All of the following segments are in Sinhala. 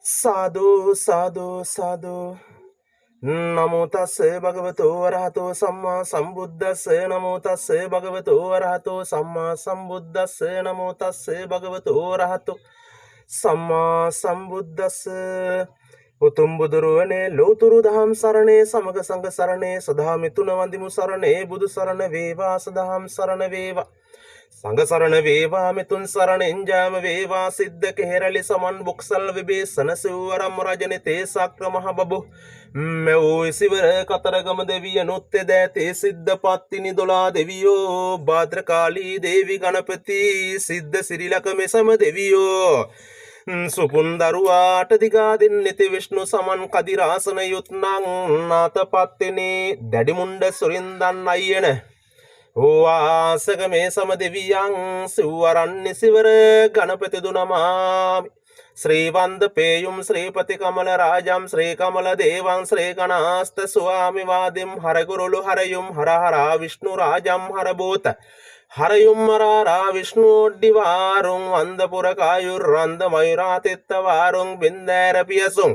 සාදු සාදු සාදු නමෝ තස්ස භගවතෝ වරහතෝ සම්මා සම්බුද්දස්ස නමෝ තස්ස භගවතෝ වරහතෝ සම්මා සම්බුද්දස්ස නමෝ තස්ස භගවතෝ වරහතෝ සම්මා සම්බුද්දස්ස උතුම් බුදුරුවනේ ලෝතුරු දහම් සරණේ සමග සංඝ සරණේ සදා මිතුන වන්දිමු සරණේ බුදු සරණ වේවා සදහම් සරණ වේවා සංඝ සරණ වේවා මිතුන් සරණෙන් ජාම වේවා සිද්ධ කෙහෙරලි සමන් බොක්සල් විභීෂණ සිව්වරම් රජනේ තේ සක්‍ර මහ බබු මෙව් සිවර කතරගම දෙවියනුත් දෑතේ සිද්ධ පත්තිනි 12 දෙවියෝ භද්‍රකාලී දේවි ගණපති සිද්ධ සිරිලක මෙසම දෙවියෝ සුපුන්දරුවාට දිගා දෙන්නෙති විෂ්ණු සමන් කදිරාසන යුත්නං නාතපත්තිනි දැඩිමුණ්ඩ සුරින්දන් අයියන වාසක මේ සම දෙවියන් සිව්වරන්නේ සිවර ගණපති දුනමාමි ශ්‍රීවන්ද පේයුම් ශ්‍රීපති කමල රාජම් ශ්‍රී කමල දේවං ශ්‍රී කණාස්ත ස්වාමි වාදිම් හරගුරුළු හරයුම් හරහරා විෂ්ණු රාජම් හරබෝත හරයුම් මරාරා විෂ්ණුඩ්ඩිවාරුම් වන්දපුර කායුර් රන්ද මයුරාතිත්ත වාරුම් බින්දෑර පියසුම්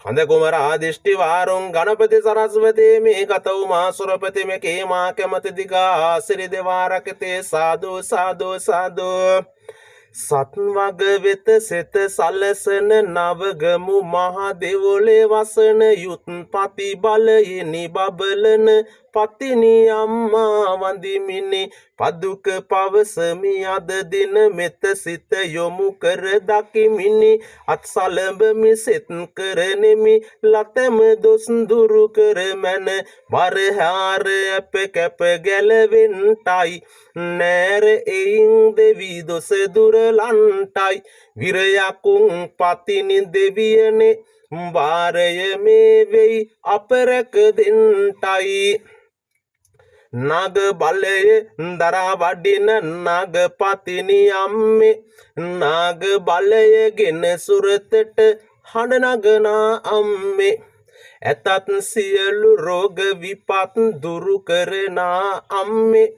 හඳ කුමරාදිෂ්ටි වාරුම් ගණපති සරස්වතේ මේ කතව් මාසුරපති මේ කේමා කැමති දිගා සිරි දෙවාරකතේ සාදු සාදු සාදු සත්වග වෙත සෙත සලසන නවගමු මහ දෙවොලේ වසන යුත් පති බලයෙනි බබලන පතිනි අම්මා වඳිමිනි පදුක පවසමි අද දින මෙත සිත යොමු කර දකිමිනි අත් සලඹමි සෙත් කරනෙමි ලතම දොස් දුරු කර මැන බරහාර අප කැප ගැලවෙන්ටයි නෑර එයින් දෙවි දොස දුරලන්ටයි විරයකුන් පතිනි දෙවියනේ වාරය මේ වෙයි අපරක දෙන්ටයි නග බලය දරා වඩින නගපතිනි අම්මේ නග බලයගෙන සුරතට හඬ නගනා අම්මේ ඇතත් සියලු රෝග විපත් දුරු කරනා අම්මේ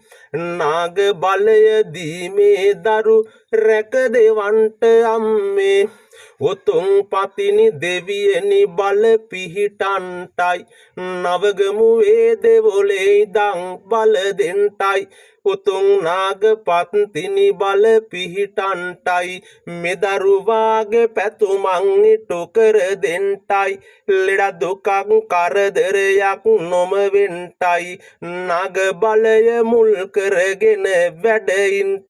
නාග බලය දීමේ දරු රැක දෙවන්ට අම්මේ උතුම් පතිනි දෙවියනි බල පිහිටන්ටයි නවගමු වේ දෙවොලේ ඉදන් බල දෙන්ටයි උතුම් නාග පත්තිනි බල පිහිටන්ටයි මෙදරුවාගේ පැතුමන් ඉටු කර දෙන්ටයි ලෙඩ දුකක් කරදරයක් නොම වෙන්ටයි නාග බලය මුල් කරගෙන වැඩින්